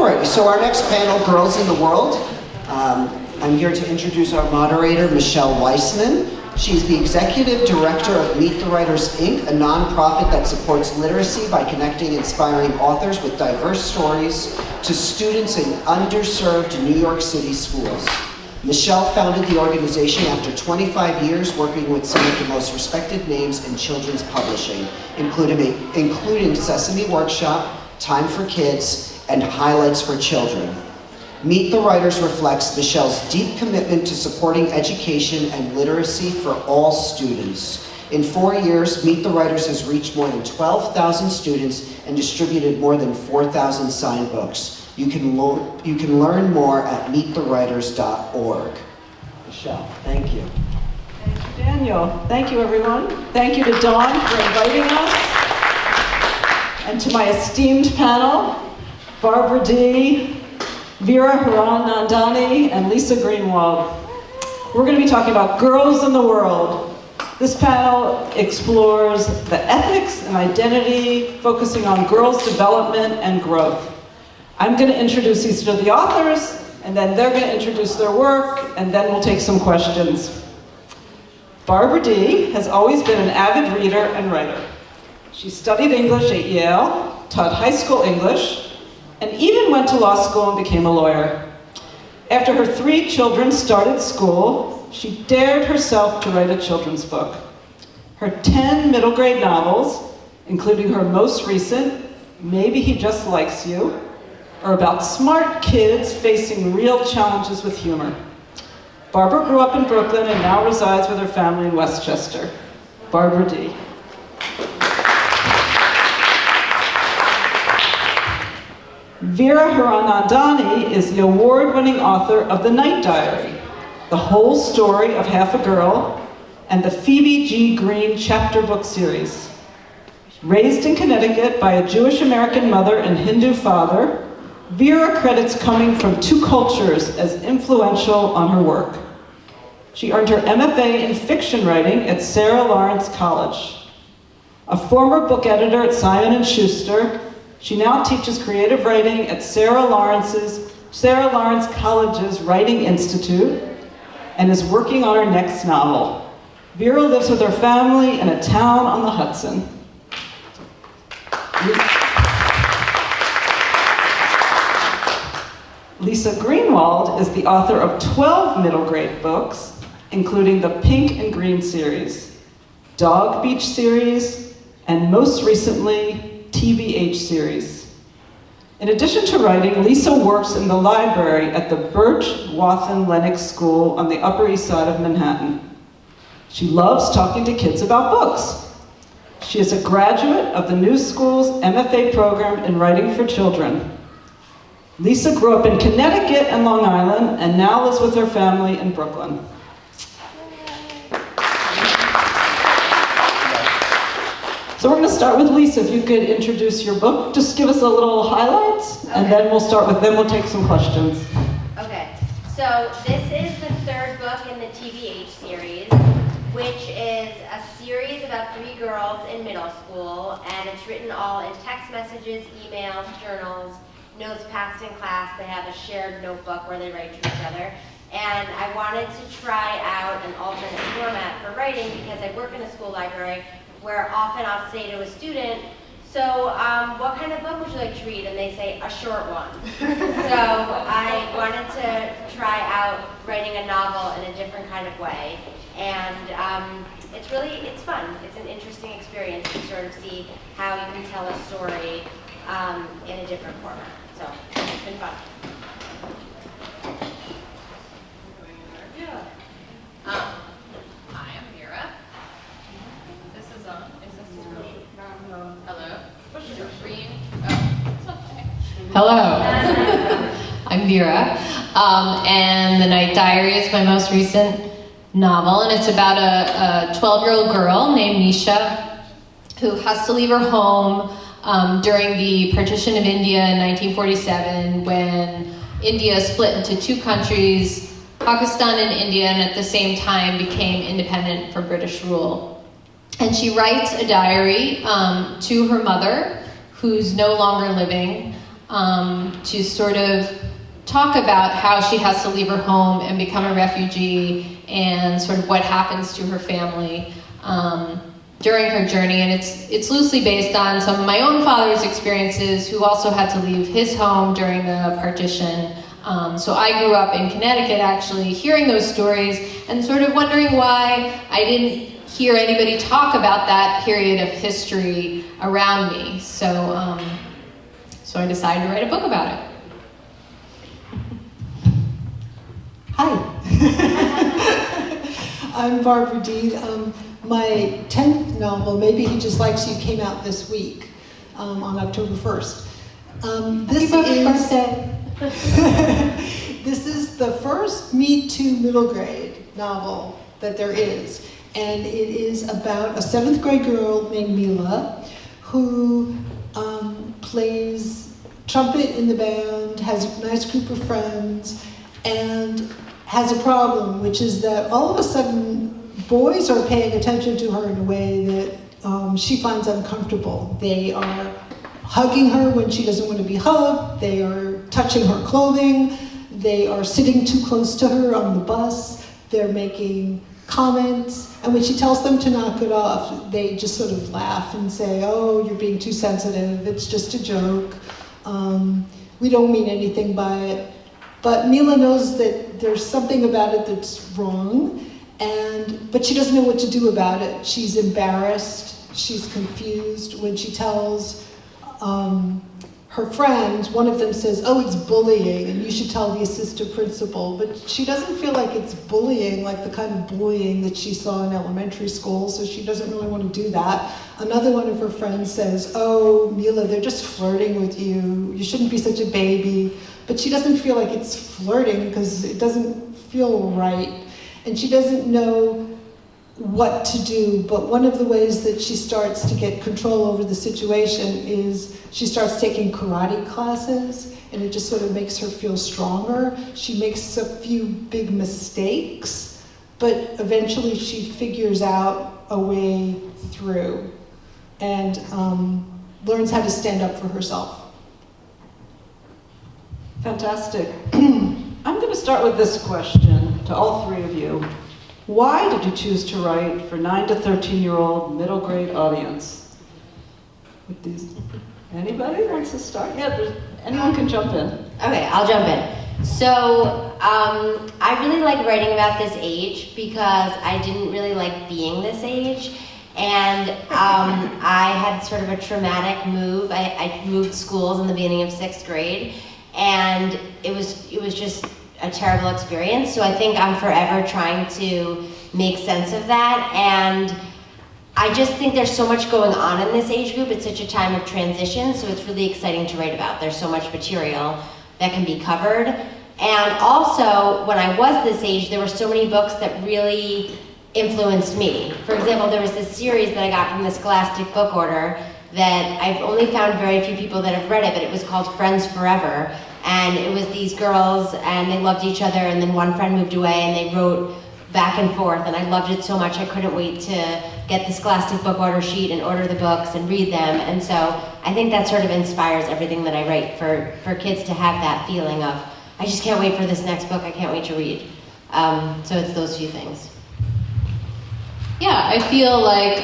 Alrighty, so our next panel, Girls in the World. I'm here to introduce our moderator, Michele Weisman. She's the Executive Director of Meet the Writers, Inc., a nonprofit that supports literacy by connecting inspiring authors with diverse stories to students in underserved New York City schools. Michele founded the organization after 25 years working with some of the most respected names in children's publishing, including Sesame Workshop, Time for Kids, and Highlights for Children. Meet the Writers reflects Michele's deep commitment to supporting education and literacy for all students. In 4 years, Meet the Writers has reached more than 12,000 students and distributed more than 4,000 signed books. You can learn more at meetthewriters.org. Michele, thank you. Thank you, Daniel. Thank you, everyone. Thank you to Dawn for inviting us. And to my esteemed panel, Barbara D., Veera, Hiranandani, and Lisa Greenwald. We're going to be talking about girls in the world. This panel explores the ethics and identity, focusing on girls' development and growth. I'm going to introduce each of the authors, and then they're going to introduce their work, and then we'll take some questions. Barbara D. has always been an avid reader and writer. She studied English at Yale, taught high school English, and even went to law school and became a lawyer. After her 3 children started school, she dared herself to write a children's book. Her 10 middle grade novels, including her most recent, Maybe He Just Likes You, are about smart kids facing real challenges with humor. Barbara grew up in Brooklyn and now resides with her family in Westchester. Barbara D. Veera Hiranandani is the award-winning author of The Night Diary, The Whole Story of Half a Girl, and the Phoebe G. Green chapter book series. Raised in Connecticut by a Jewish-American mother and Hindu father, Veera credits coming from 2 cultures as influential on her work. She earned her MFA in fiction writing at Sarah Lawrence College. A former book editor at Simon & Schuster, she now teaches creative writing at Sarah Lawrence College's Writing Institute and is working on her next novel. Veera lives with her family in a town on the Hudson. Lisa Greenwald is the author of 12 middle grade books, including the Pink and Green series, Dog Beach series, and most recently, TBH series. In addition to writing, Lisa works in the library at the Birch Wathen Lennox School on the Upper East Side of Manhattan. She loves talking to kids about books. She is a graduate of the New School's MFA program in writing for children. Lisa grew up in Connecticut and Long Island and now lives with her family in Brooklyn. So we're going to start with Lisa. If you could introduce your book, just give us a little highlights, and then we'll take some questions. Okay, so this is the 3rd book in the TBH series, which is a series about 3 girls in middle school, and it's written all in text messages, emails, journals, notes passed in class. They have a shared notebook where they write to each other. And I wanted to try out an alternate format for writing because I work in a school library where often I'll say to a student, so what kind of book would you like to read? And they say, a short one. So I wanted to try out writing a novel in a different kind of way. And it's fun. It's an interesting experience to sort of see how you can tell a story in a different format. So it's been fun. Hi, I'm Veera. This is on. Is this hello? Green. Oh, it's okay. Hello. I'm Veera, and The Night Diary is my most recent novel, and it's about a 12-year-old girl named Nisha who has to leave her home during the partition of India in 1947, when India split into 2 countries, Pakistan and India, and at the same time became independent from British rule. And she writes a diary to her mother, who's no longer living, to sort of talk about how she has to leave her home and become a refugee and sort of what happens to her family during her journey. And it's loosely based on some of my own father's experiences, who also had to leave his home during the partition. So I grew up in Connecticut, actually hearing those stories and sort of wondering why I didn't hear anybody talk about that period of history around me. So, so I decided to write a book about it. Hi. I'm Barbara D. My 10th novel, Maybe He Just Likes You, came out this week on October 1st. This is the first Me Too middle grade novel that there is. And it is about a 7th grade girl named Mila who plays trumpet in the band, has a nice group of friends, and has a problem, which is that all of a sudden boys are paying attention to her in a way that she finds uncomfortable. They are hugging her when she doesn't want to be hugged. They are touching her clothing. They are sitting too close to her on the bus. They're making comments. And when she tells them to knock it off, they just sort of laugh and say, oh, you're being too sensitive. It's just a joke. We don't mean anything by it. But Mila knows that there's something about it that's wrong, but she doesn't know what to do about it. She's embarrassed, she's confused. When she tells her friends, one of them says, oh, it's bullying, and you should tell the assistant principal. But she doesn't feel like it's bullying, like the kind of bullying that she saw in elementary school, so she doesn't really want to do that. Another one of her friends says, oh, Mila, they're just flirting with you. You shouldn't be such a baby. But she doesn't feel like it's flirting because it doesn't feel right. And she doesn't know what to do, but one of the ways that she starts to get control over the situation is she starts taking karate classes, and it just sort of makes her feel stronger. She makes a few big mistakes, but eventually she figures out a way through and learns how to stand up for herself. Fantastic. I'm going to start with this question to all three of you. Why did you choose to write for 9 to 13-year-old middle grade audience? With these, anybody wants to start? Yeah, anyone can jump in. Okay, I'll jump in. So, I really like writing about this age because I didn't really like being this age. And I had sort of a traumatic move. I moved schools in the beginning of 6th grade. And it was just a terrible experience. So I think I'm forever trying to make sense of that. And I just think there's so much going on in this age group. It's such a time of transition, so it's really exciting to write about. There's so much material that can be covered. And also, when I was this age, there were so many books that really influenced me. For example, there was this series that I got from the Scholastic Book Order that I've only found very few people that have read it, but it was called Friends Forever. And it was these girls, and they loved each other, and then one friend moved away, and they wrote back and forth, and I loved it so much I couldn't wait to get the Scholastic Book Order sheet and order the books and read them. And so I think that sort of inspires everything that I write for kids to have that feeling of, I just can't wait for this next book, I can't wait to read. So it's those few things. Yeah, I feel like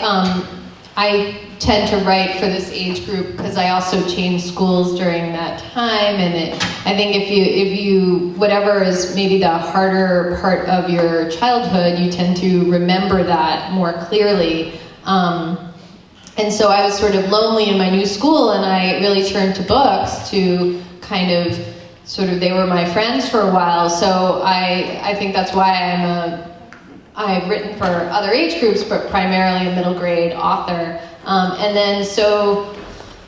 I tend to write for this age group because I also changed schools during that time, and I think if you whatever is maybe the harder part of your childhood, you tend to remember that more clearly. And so I was sort of lonely in my new school, and I really turned to books to kind of they were my friends for a while. So I think that's why I've written for other age groups, but primarily a middle grade author. And then so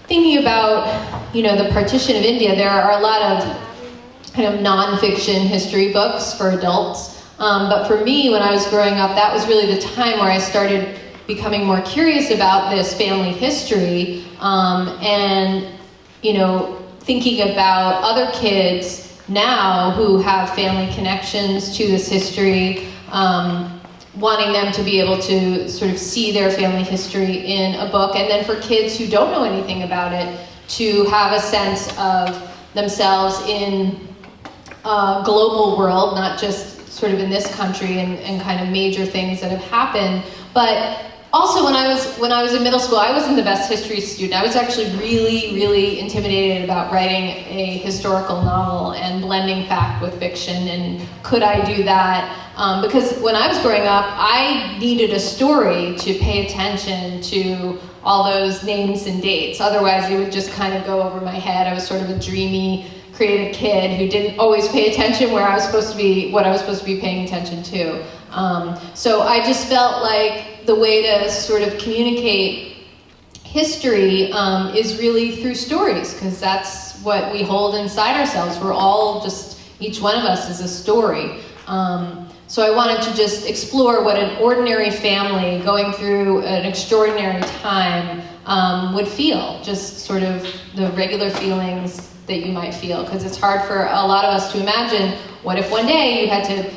thinking about, the partition of India, there are a lot of kind of nonfiction history books for adults. But for me, when I was growing up, that was really the time where I started becoming more curious about this family history, and, thinking about other kids now who have family connections to this history, wanting them to be able to sort of see their family history in a book, and then for kids who don't know anything about it, to have a sense of themselves in a global world, not just sort of in this country and kind of major things that have happened. But also when I was in middle school, I wasn't the best history student. I was actually really, really intimidated about writing a historical novel and blending fact with fiction, and could I do that? Because when I was growing up, I needed a story to pay attention to all those names and dates. Otherwise, it would just kind of go over my head. I was sort of a dreamy, creative kid who didn't always pay attention what I was supposed to be paying attention to. So I just felt like the way to sort of communicate history is really through stories, because that's what we hold inside ourselves. We're all just, each one of us is a story. So I wanted to just explore what an ordinary family going through an extraordinary time would feel, just sort of the regular feelings that you might feel, because it's hard for a lot of us to imagine, what if one day you had to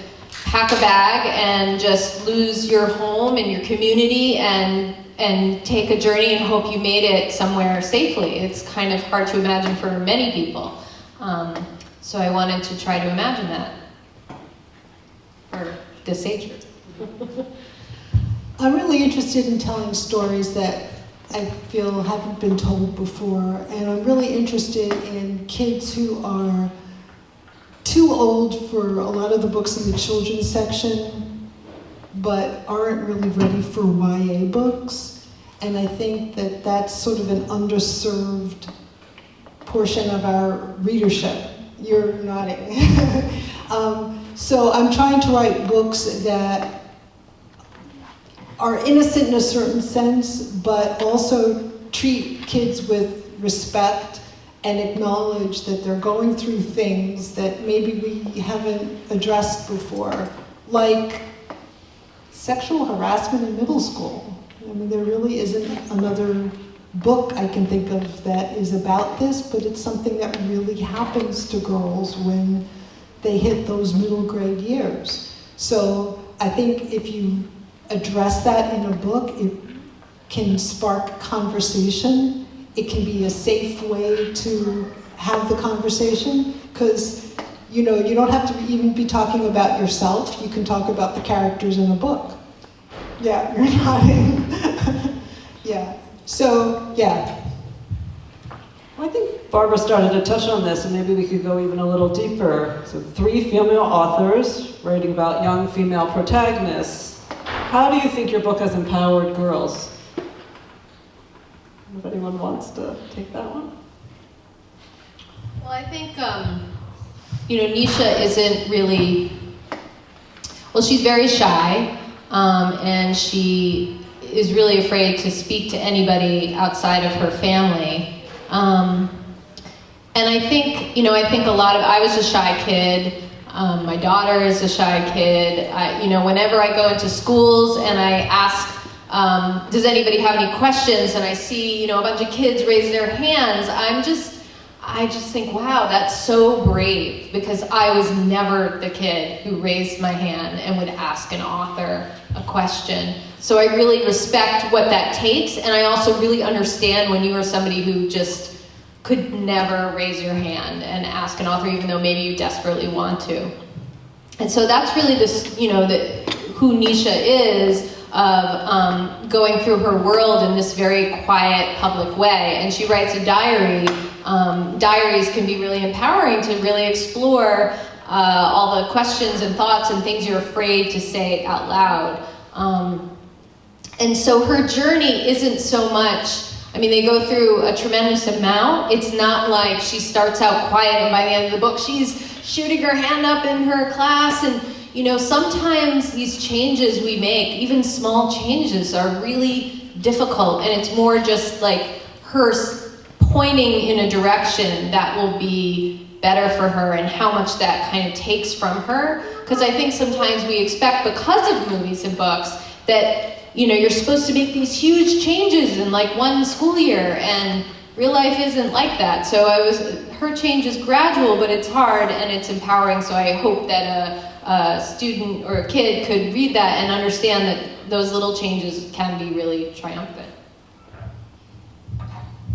pack a bag and just lose your home and your community and take a journey and hope you made it somewhere safely. It's kind of hard to imagine for many people. So I wanted to try to imagine that for this age group. I'm really interested in telling stories that I feel haven't been told before, and I'm really interested in kids who are too old for a lot of the books in the children's section, but aren't really ready for YA books. And I think that that's sort of an underserved portion of our readership. You're nodding. So I'm trying to write books that are innocent in a certain sense, but also treat kids with respect and acknowledge that they're going through things that maybe we haven't addressed before, like sexual harassment in middle school. I mean, there really isn't another book I can think of that is about this, but it's something that really happens to girls when they hit those middle grade years. So I think if you address that in a book, it can spark conversation. It can be a safe way to have the conversation, because you don't have to even be talking about yourself. You can talk about the characters in a book. Yeah, you're nodding. Yeah. So, yeah. I think Barbara started to touch on this, and maybe we could go even a little deeper. So 3 female authors writing about young female protagonists. How do you think your book has empowered girls? If anyone wants to take that one. Well, I think, Nisha isn't really, well, she's very shy, and she is really afraid to speak to anybody outside of her family. And I think I was a shy kid. My daughter is a shy kid. Whenever I go into schools and I ask, does anybody have any questions? And I see, a bunch of kids raise their hands. I just think, wow, that's so brave, because I was never the kid who raised my hand and would ask an author a question. So I really respect what that takes, and I also really understand when you are somebody who just could never raise your hand and ask an author, even though maybe you desperately want to. And so that's really this, who Nisha is, of going through her world in this very quiet, public way. And she writes a diary. Diaries can be really empowering to really explore all the questions and thoughts and things you're afraid to say out loud. And so her journey isn't so much, they go through a tremendous amount. It's not like she starts out quiet and by the end of the book she's shooting her hand up in her class. And sometimes these changes we make, even small changes, are really difficult, and it's more just like her pointing in a direction that will be better for her, and how much that kind of takes from her. Because I think sometimes we expect, because of movies and books, that you're supposed to make these huge changes in like one school year, and real life isn't like that. So her change is gradual, but it's hard and it's empowering. So I hope that a student or a kid could read that and understand that those little changes can be really triumphant.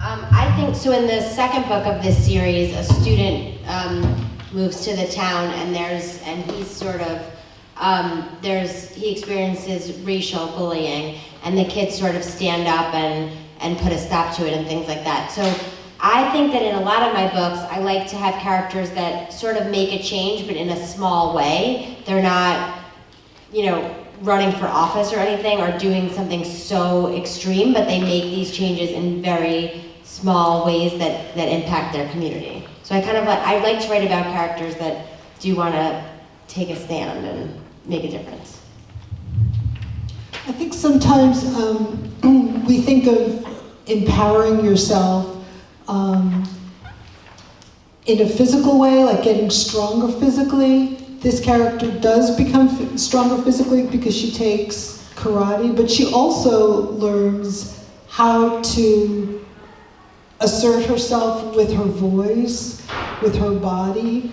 I think, so in the second book of this series, a student moves to the town and he's sort of, he experiences racial bullying and the kids sort of stand up and put a stop to it and things like that. So I think that in a lot of my books, I like to have characters that sort of make a change, but in a small way. They're not, running for office or anything or doing something so extreme, but they make these changes in very small ways that impact their community. So I like to write about characters that do want to take a stand and make a difference. I think sometimes we think of empowering yourself in a physical way, like getting stronger physically. This character does become stronger physically because she takes karate, but she also learns how to assert herself with her voice, with her body.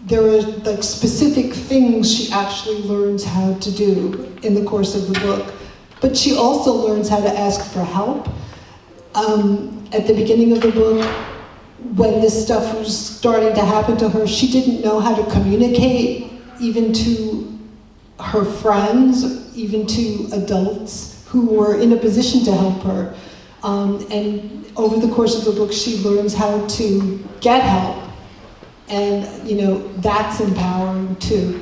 There are like specific things she actually learns how to do in the course of the book, but she also learns how to ask for help. At the beginning of the book, when this stuff was starting to happen to her, she didn't know how to communicate even to her friends, even to adults who were in a position to help her. And over the course of the book, she learns how to get help. And, that's empowering too.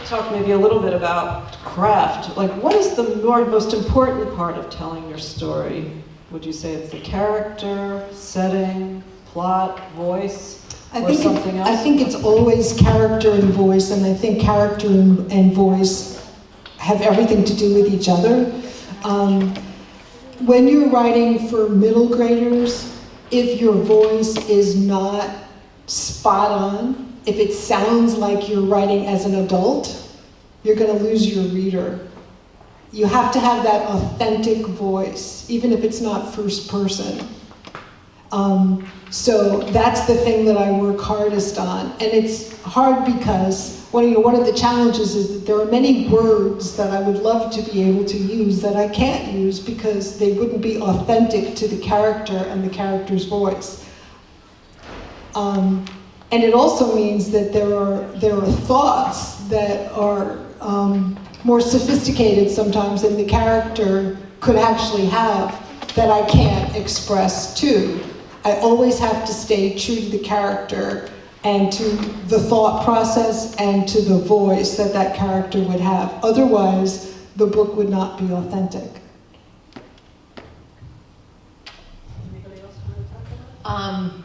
Talk maybe a little bit about craft. Like, what is the most important part of telling your story? Would you say it's the character, setting, plot, voice, or something else? I think it's always character and voice, and I think character and voice have everything to do with each other. When you're writing for middle graders, if your voice is not spot on, if it sounds like you're writing as an adult, you're going to lose your reader. You have to have that authentic voice, even if it's not first person. So that's the thing that I work hardest on. And it's hard because one of the challenges is that there are many words that I would love to be able to use that I can't use because they wouldn't be authentic to the character and the character's voice. And it also means that there are thoughts that are more sophisticated sometimes than the character could actually have that I can't express too. I always have to stay true to the character and to the thought process and to the voice that character would have. Otherwise, the book would not be authentic. Anybody else want to talk about it?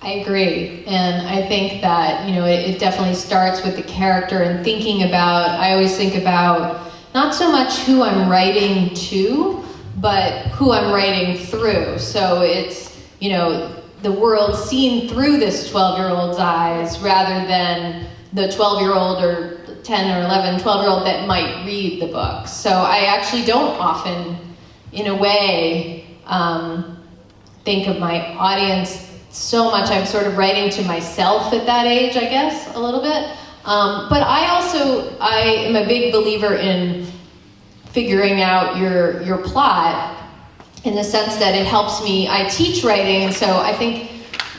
I agree, and I think that it definitely starts with the character and thinking about. I always think about not so much who I'm writing to, but who I'm writing through. So it's the world seen through this 12-year-old's eyes rather than the 12-year-old or 10 or 11, 12-year-old that might read the book. So I actually don't often, in a way, think of my audience so much. I'm sort of writing to myself at that age, I guess, a little bit. But I am a big believer in figuring out your plot in the sense that it helps me. I teach writing, and so I think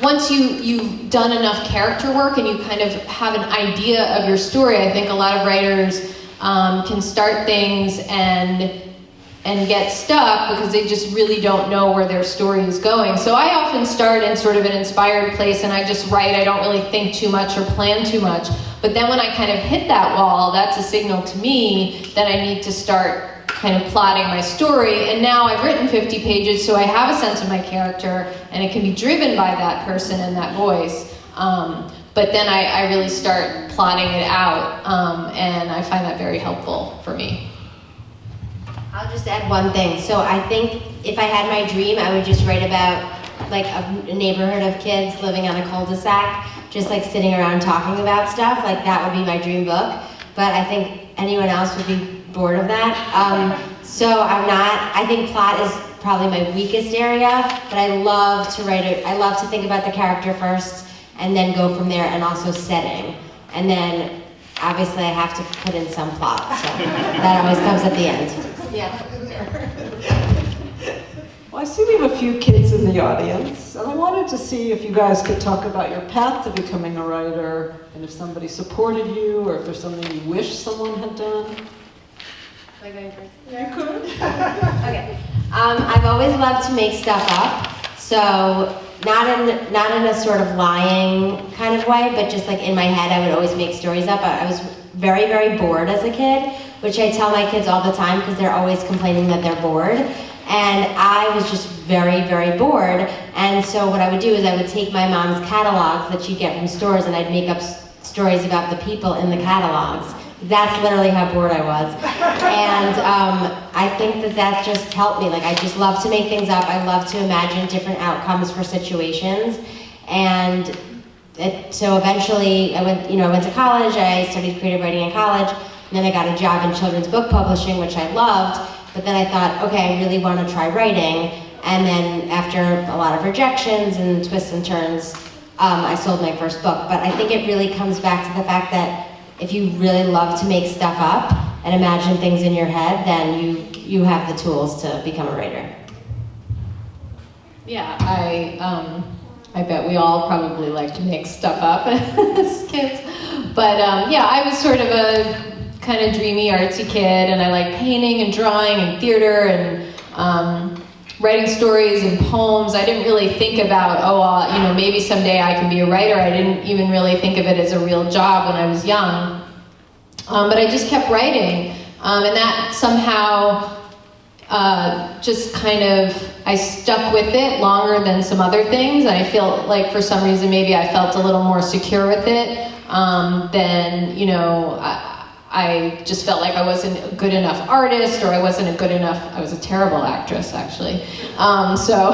once you've done enough character work and you kind of have an idea of your story, I think a lot of writers can start things and get stuck because they just really don't know where their story is going. So I often start in sort of an inspired place and I just write. I don't really think too much or plan too much. But then when I kind of hit that wall, that's a signal to me that I need to start kind of plotting my story. And now I've written 50 pages, so I have a sense of my character and it can be driven by that person and that voice. But then I really start plotting it out, and I find that very helpful for me. I'll just add one thing. So I think if I had my dream, I would just write about like a neighborhood of kids living on a cul-de-sac, just like sitting around talking about stuff. Like that would be my dream book. But I think anyone else would be bored of that. So I'm not. I think plot is probably my weakest area, but I love to write it. I love to think about the character first and then go from there, and also setting. And then obviously I have to put in some plot, so that always comes at the end. Yeah. Well, I see we have a few kids in the audience, and I wanted to see if you guys could talk about your path to becoming a writer, and if somebody supported you, or if there's something you wish someone had done. Am I going first? You could. Okay. I've always loved to make stuff up, so not in a sort of lying kind of way, but just like in my head, I would always make stories up. I was very, very bored as a kid, which I tell my kids all the time because they're always complaining that they're bored. And I was just very, very bored. And so what I would do is I would take my mom's catalogs that she'd get from stores, and I'd make up stories about the people in the catalogs. That's literally how bored I was. And I think that just helped me. Like, I just love to make things up. I love to imagine different outcomes for situations. And so eventually I went to college. I studied creative writing in college. And then I got a job in children's book publishing, which I loved. But then I thought, okay, I really want to try writing. And then after a lot of rejections and twists and turns, I sold my first book. But I think it really comes back to the fact that if you really love to make stuff up and imagine things in your head, then you have the tools to become a writer. Yeah, I bet we all probably like to make stuff up as kids. But yeah, I was sort of a kind of dreamy, artsy kid, and I like painting and drawing and theater and writing stories and poems. I didn't really think about, maybe someday I can be a writer. I didn't even really think of it as a real job when I was young. But I just kept writing, and that somehow just kind of, I stuck with it longer than some other things. I feel like for some reason maybe I felt a little more secure with it than, I just felt like I wasn't a good enough artist, or I was a terrible actress, actually. So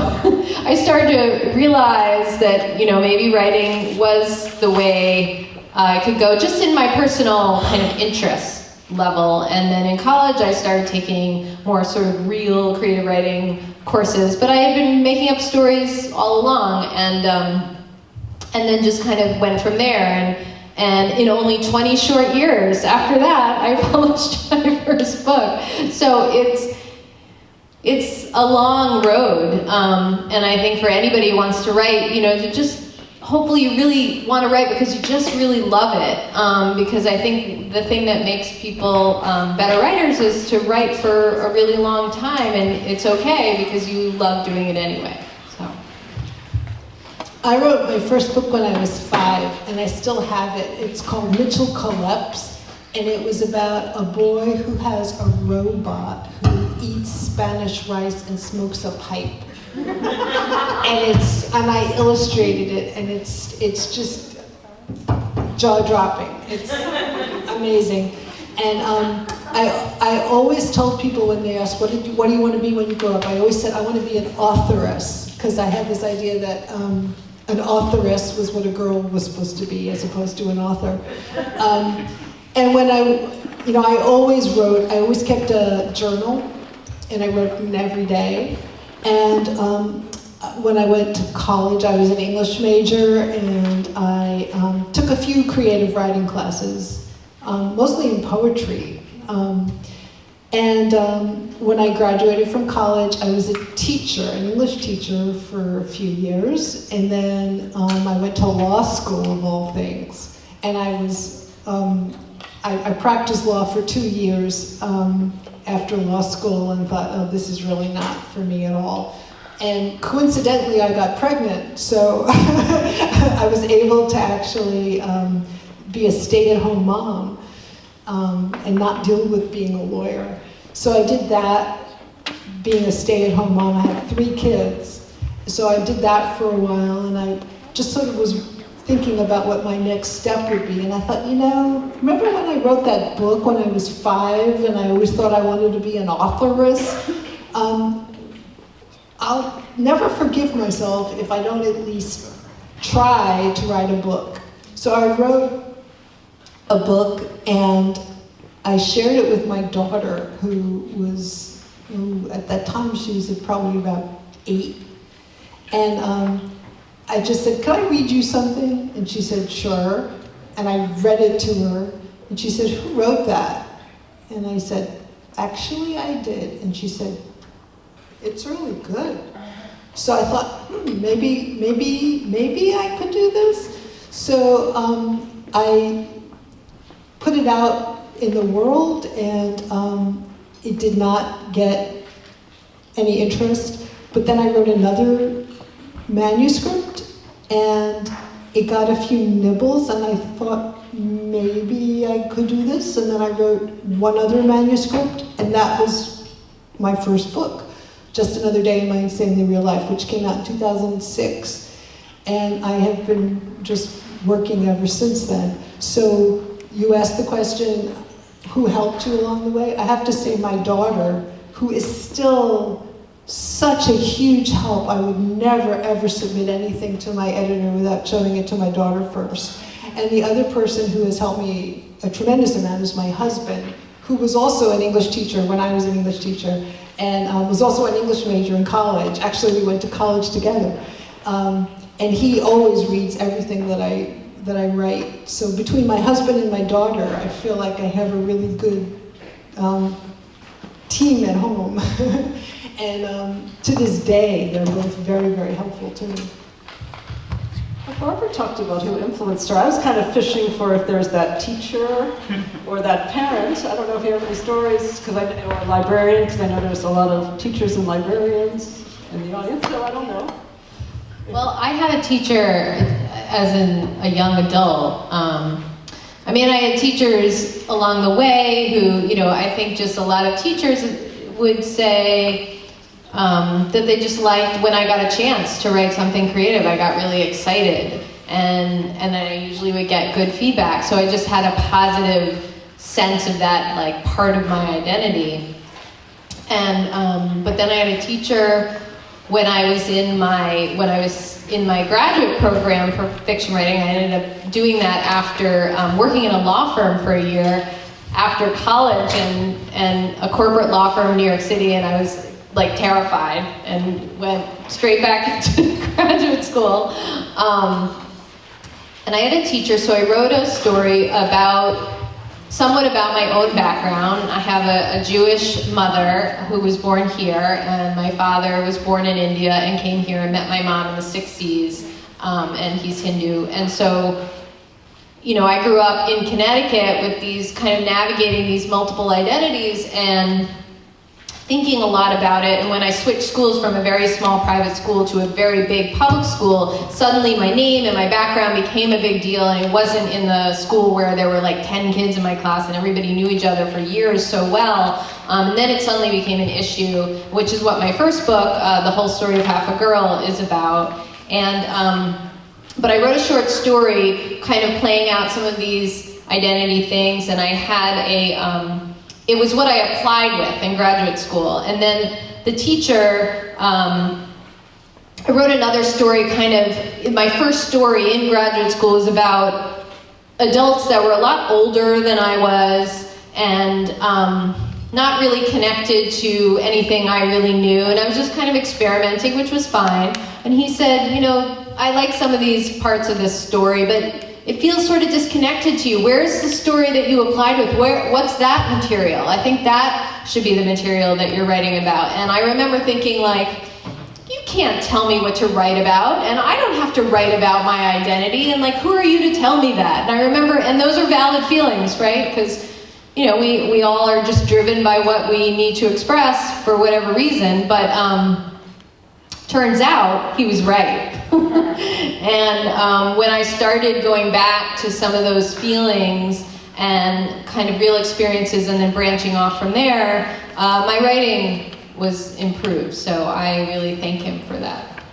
I started to realize that, maybe writing was the way I could go, just in my personal kind of interest level. And then in college, I started taking more sort of real creative writing courses, but I had been making up stories all along, and then just kind of went from there. And in only 20 short years after that, I published my first book. So it's a long road. And I think for anybody who wants to write, to just, hopefully you really want to write because you just really love it. Because I think the thing that makes people better writers is to write for a really long time, and it's okay because you love doing it anyway. So. I wrote my first book when I was 5, and I still have it. It's called Mitchell Collapse, and it was about a boy who has a robot who eats Spanish rice and smokes a pipe. And I illustrated it, and it's just jaw-dropping. It's amazing. And I always told people when they asked, what do you want to be when you grow up? I always said, I want to be an authoress, because I had this idea that an authoress was what a girl was supposed to be, as opposed to an author. And when I always wrote, I always kept a journal, and I wrote every day. And when I went to college, I was an English major, and I took a few creative writing classes, mostly in poetry. When I graduated from college, I was a teacher, an English teacher for a few years, and then I went to law school, of all things. And I practiced law for 2 years after law school, and thought, oh, this is really not for me at all. And coincidentally, I got pregnant, so I was able to actually be a stay-at-home mom and not deal with being a lawyer. So I did that, being a stay-at-home mom. I had 3 kids, so I did that for a while, and I just sort of was thinking about what my next step would be. And I thought, remember when I wrote that book when I was 5, and I always thought I wanted to be an authoress? I'll never forgive myself if I don't at least try to write a book. So I wrote a book, and I shared it with my daughter, who at that time, she was probably about 8. And I just said, can I read you something? And she said, sure. And I read it to her, And she said, who wrote that? And I said, actually I did. And she said, it's really good. So I thought, maybe I could do this. So I put it out in the world, and it did not get any interest. But then I wrote another manuscript, and it got a few nibbles, and I thought maybe I could do this. And then I wrote one other manuscript, and that was my first book, Just Another Day in My Insanely Real Life, which came out in 2006. And I have been just working ever since then. So you asked the question, who helped you along the way? I have to say my daughter, who is still such a huge help. I would never ever submit anything to my editor without showing it to my daughter first. And the other person who has helped me a tremendous amount is my husband, who was also an English teacher when I was an English teacher, and was also an English major in college. Actually, we went to college together. And he always reads everything that I write. So between my husband and my daughter, I feel like I have a really good team at home. And to this day, they're both very, very helpful to me. Barbara talked about who influenced her. I was kind of fishing for if there's that teacher or that parent. I don't know if you have any stories, or a librarian, because I know there's a lot of teachers and librarians in the audience, so I don't know. Well, I had a teacher as a young adult. I had teachers along the way who, I think just a lot of teachers would say that they just liked when I got a chance to write something creative. I got really excited, and then I usually would get good feedback. So I just had a positive sense of that, like, part of my identity. And but then I had a teacher when I was in my graduate program for fiction writing. I ended up doing that after working in a law firm for a year after college, and a corporate law firm in New York City, and I was like terrified and went straight back into graduate school. And I had a teacher, so I wrote a story somewhat about my own background. I have a Jewish mother who was born here, and my father was born in India and came here and met my mom in the 60s, and he's Hindu. And so, I grew up in Connecticut with these kind of navigating these multiple identities and thinking a lot about it. And when I switched schools from a very small private school to a very big public school, suddenly my name and my background became a big deal, and it wasn't in the school where there were like 10 kids in my class and everybody knew each other for years so well. And then it suddenly became an issue, which is what my first book, The Whole Story of Half a Girl, is about. And but I wrote a short story kind of playing out some of these identity things, and I had it was what I applied with in graduate school. And then the teacher, I wrote another story my first story in graduate school was about adults that were a lot older than I was, and not really connected to anything I really knew. And I was just kind of experimenting, which was fine. And he said, I like some of these parts of this story, but it feels sort of disconnected to you. Where's the story that you applied with? What's that material? I think that should be the material that you're writing about. And I remember thinking, like, you can't tell me what to write about, and I don't have to write about my identity, and like, who are you to tell me that? And I remember, and those are valid feelings, right? Because, we all are just driven by what we need to express for whatever reason, but turns out he was right. And when I started going back to some of those feelings and kind of real experiences and then branching off from there, my writing was improved. So I really thank him for that.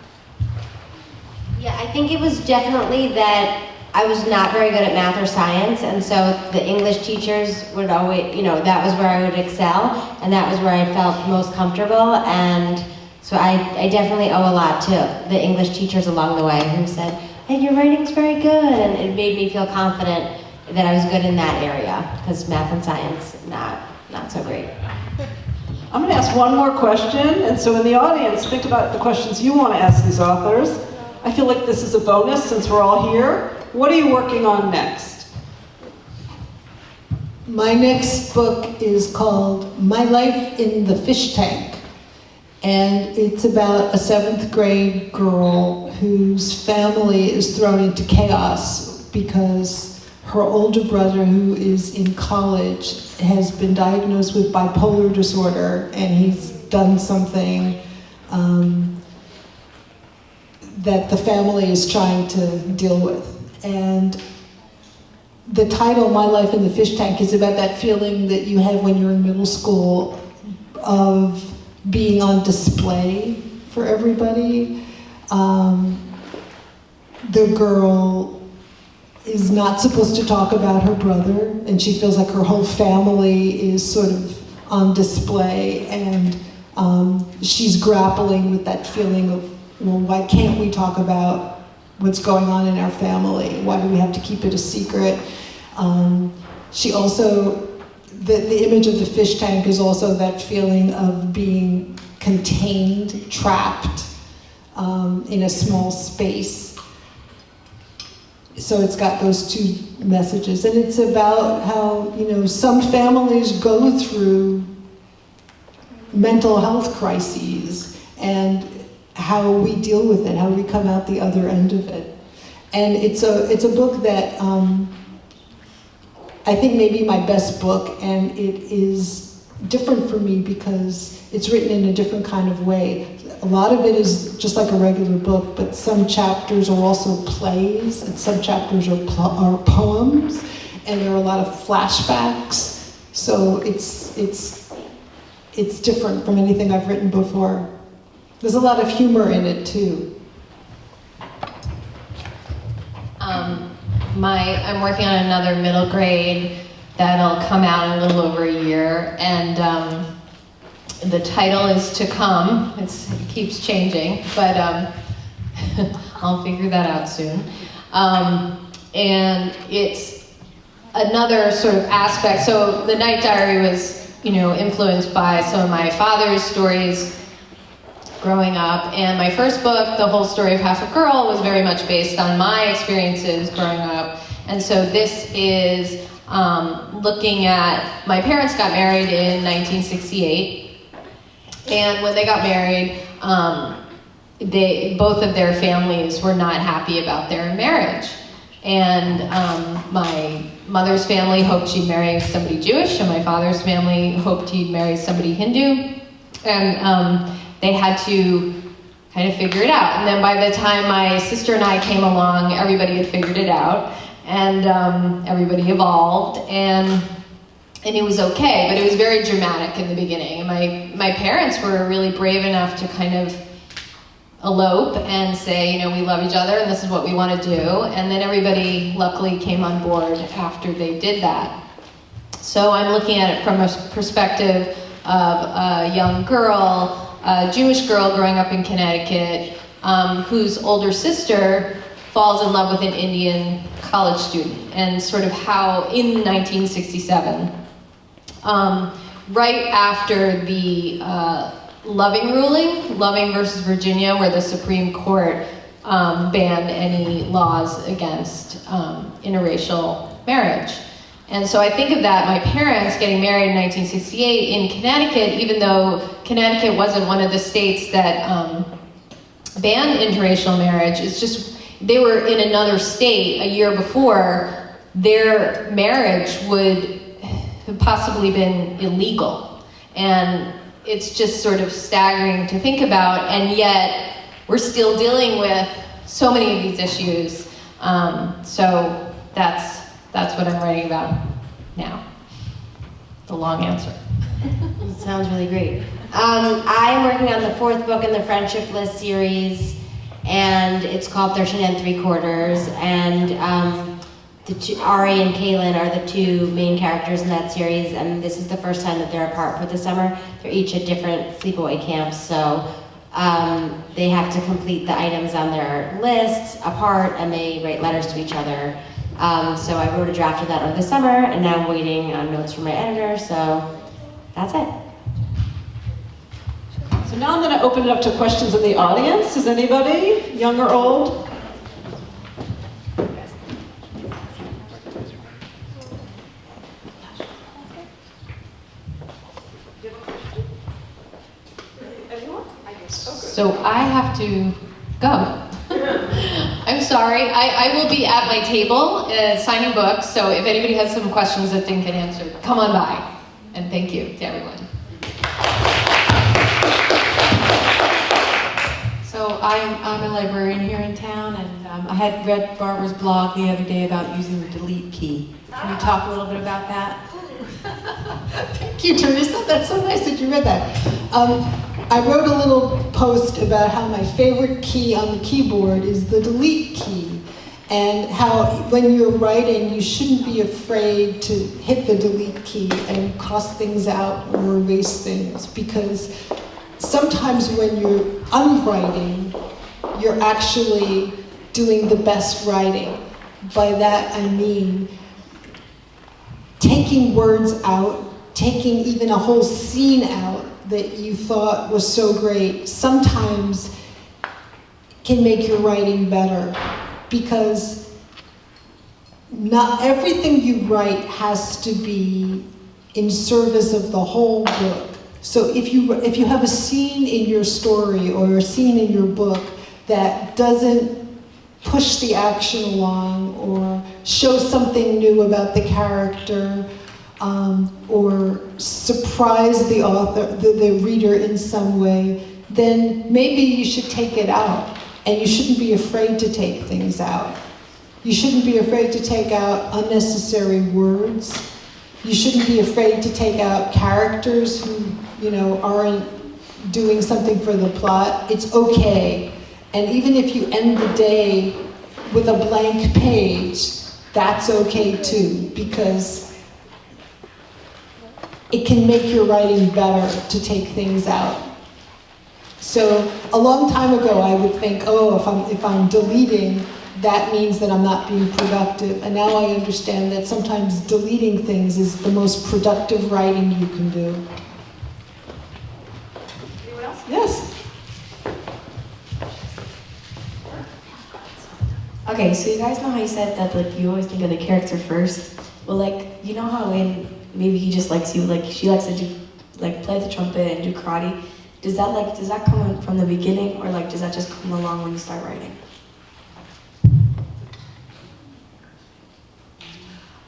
Yeah, I think it was definitely that I was not very good at math or science, and so the English teachers would always, that was where I would excel, and that was where I felt most comfortable. And so I definitely owe a lot to the English teachers along the way who said, hey, your writing's very good, and it made me feel confident that I was good in that area, because math and science, not so great. I'm going to ask one more question, and so in the audience, think about the questions you want to ask these authors. I feel like this is a bonus since we're all here. What are you working on next? My next book is called My Life in the Fish Tank. And it's about a 7th grade girl whose family is thrown into chaos because her older brother, who is in college, has been diagnosed with bipolar disorder, and he's done something that the family is trying to deal with. And the title, My Life in the Fish Tank, is about that feeling that you have when you're in middle school of being on display for everybody. The girl is not supposed to talk about her brother, and she feels like her whole family is sort of on display, and she's grappling with that feeling of, well, why can't we talk about what's going on in our family? Why do we have to keep it a secret? She also, the image of the fish tank is also that feeling of being contained, trapped in a small space. So it's got those two messages, and it's about how, you know, some families go through mental health crises and how we deal with it, how we come out the other end of it. And it's a book that I think may be my best book, and it is different for me because it's written in a different kind of way. A lot of it is just like a regular book, but some chapters are also plays, and some chapters are poems, and there are a lot of flashbacks. So it's different from anything I've written before. There's a lot of humor in it too. I'm working on another middle grade that'll come out in a little over a year, and the title is To Come. It keeps changing, but I'll figure that out soon. And it's another sort of aspect. So the Night Diary was, you know, influenced by some of my father's stories growing up, and my first book, The Whole Story of Half a Girl, was very much based on my experiences growing up. And so this is looking at, my parents got married in 1968, and when they got married, both of their families were not happy about their marriage. And my mother's family hoped she'd marry somebody Jewish, and my father's family hoped he'd marry somebody Hindu. And they had to kind of figure it out. And then by the time my sister and I came along, everybody had figured it out, and everybody evolved, and it was okay, but it was very dramatic in the beginning. And my parents were really brave enough to kind of elope and say, you know, we love each other and this is what we want to do. And then everybody luckily came on board after they did that. So I'm looking at it from a perspective of a young girl, a Jewish girl growing up in Connecticut, whose older sister falls in love with an Indian college student, and sort of how in 1967, right after the Loving ruling, Loving versus Virginia, where the Supreme Court banned any laws against interracial marriage. And so I think of that, my parents getting married in 1968 in Connecticut, even though Connecticut wasn't one of the states that banned interracial marriage. It's just, they were in another state a year before, their marriage would have possibly been illegal. And it's just sort of staggering to think about, and yet we're still dealing with so many of these issues. So that's what I'm writing about now. The long answer. It sounds really great. I'm working on the 4th book in the Friendship List series, and it's called 13 3/4. And Ari and Kaylin are the two main characters in that series, and this is the first time that they're apart for the summer. They're each at different sleepaway camps, so they have to complete the items on their lists apart, and they write letters to each other. So I wrote a draft of that over the summer, and now I'm waiting on notes from my editor, so that's it. So now I'm going to open it up to questions in the audience. Is anybody, young or old? So I have to go. I'm sorry. I will be at my table signing books, so if anybody has some questions that didn't get answered, come on by. And thank you to everyone. So I'm a librarian here in town, and I had read Barbara's blog the other day about using the delete key. Can you talk a little bit about that? Thank you, Teresa. That's so nice that you read that. I wrote a little post about how my favorite key on the keyboard is the delete key, and how when you're writing, you shouldn't be afraid to hit the delete key and cross things out or erase things, because sometimes when you're unwriting, you're actually doing the best writing. By that I mean taking words out, taking even a whole scene out that you thought was so great, sometimes can make your writing better, because not everything you write has to be in service of the whole book. So if you have a scene in your story or a scene in your book that doesn't push the action along or show something new about the character, or surprise the author, the reader in some way, then maybe you should take it out. And you shouldn't be afraid to take things out. You shouldn't be afraid to take out unnecessary words. You shouldn't be afraid to take out characters who, aren't doing something for the plot. It's okay. And even if you end the day with a blank page, that's okay too, because it can make your writing better to take things out. So a long time ago, I would think, if I'm deleting, that means that I'm not being productive. And now I understand that sometimes deleting things is the most productive writing you can do. Anyone else? Yes. Okay, so you guys know how you said that you always think of the character first? Well, you know how when maybe he just likes you, she likes to do play the trumpet and do karate. Does that come from the beginning, or does that just come along when you start writing?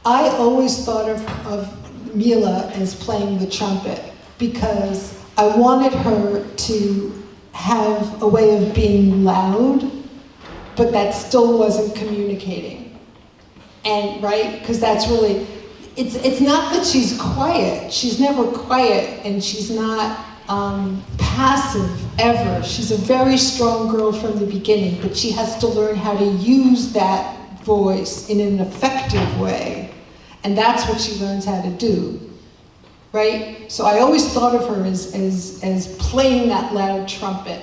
I always thought of Mila as playing the trumpet because I wanted her to have a way of being loud, but that still wasn't communicating. And right, because that's really, it's not that she's quiet. She's never quiet, and she's not passive ever. She's a very strong girl from the beginning, but she has to learn how to use that voice in an effective way. And that's what she learns how to do, right? So I always thought of her as playing that loud trumpet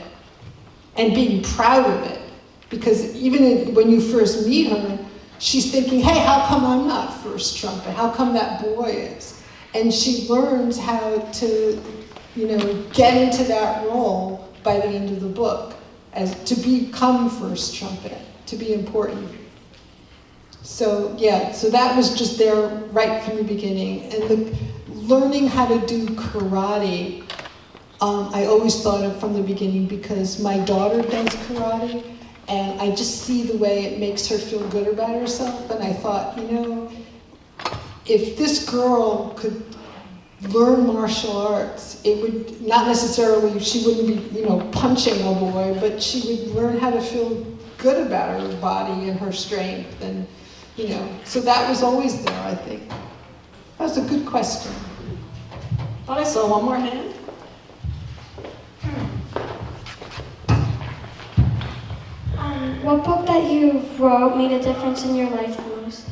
and being proud of it. Because even when you first meet her, she's thinking, hey, how come I'm not first trumpet? How come that boy is? And she learns how to, get into that role by the end of the book, as to become first trumpet, to be important. So yeah, so that was just there right from the beginning. And learning how to do karate, I always thought of from the beginning because my daughter does karate, and I just see the way it makes her feel good about herself. And I thought, if this girl could learn martial arts, it would not necessarily, she wouldn't be, punching a boy, but she would learn how to feel good about her body and her strength. And, so that was always there, I think. That was a good question. Thought I saw one more hand. What book that you wrote made a difference in your life the most?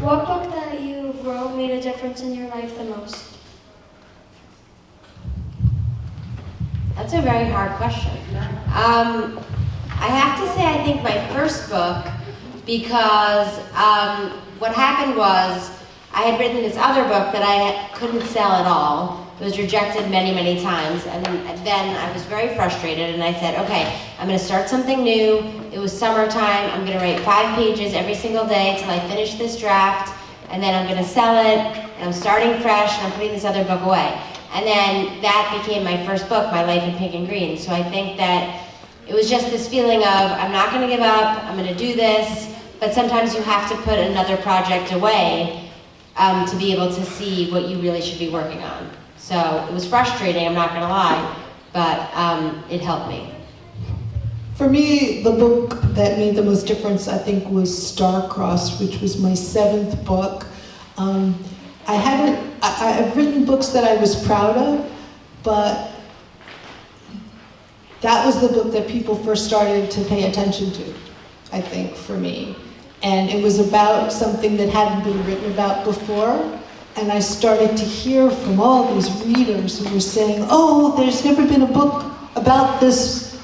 What book that you wrote made a difference in your life the most? That's a very hard question. I have to say I think my first book, because what happened was I had written this other book that I couldn't sell at all. It was rejected many, many times, and then I was very frustrated, and I said, okay, I'm gonna start something new. It was summertime, I'm gonna write 5 pages every single day till I finish this draft, and then I'm gonna sell it, and I'm starting fresh, and I'm putting this other book away. And then that became my first book, My Life in Pink and Green. So I think that it was just this feeling of, I'm not gonna give up, I'm gonna do this, but sometimes you have to put another project away to be able to see what you really should be working on. So it was frustrating, I'm not gonna lie, but it helped me. For me, the book that made the most difference, I think, was Star-Crossed, which was my 7th book. I've written books that I was proud of, but that was the book that people first started to pay attention to, I think, for me. And it was about something that hadn't been written about before. And I started to hear from all these readers who were saying, oh, there's never been a book about this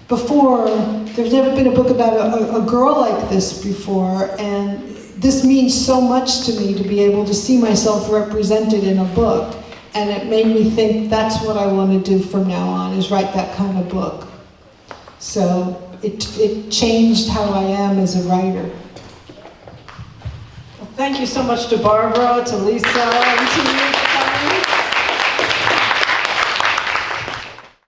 before. There's never been a book about a girl like this before. And this means so much to me to be able to see myself represented in a book. And it made me think that's what I want to do from now on, is write that kind of book. So it changed how I am as a writer. Well, thank you so much to Barbara, to Lisa, and to you.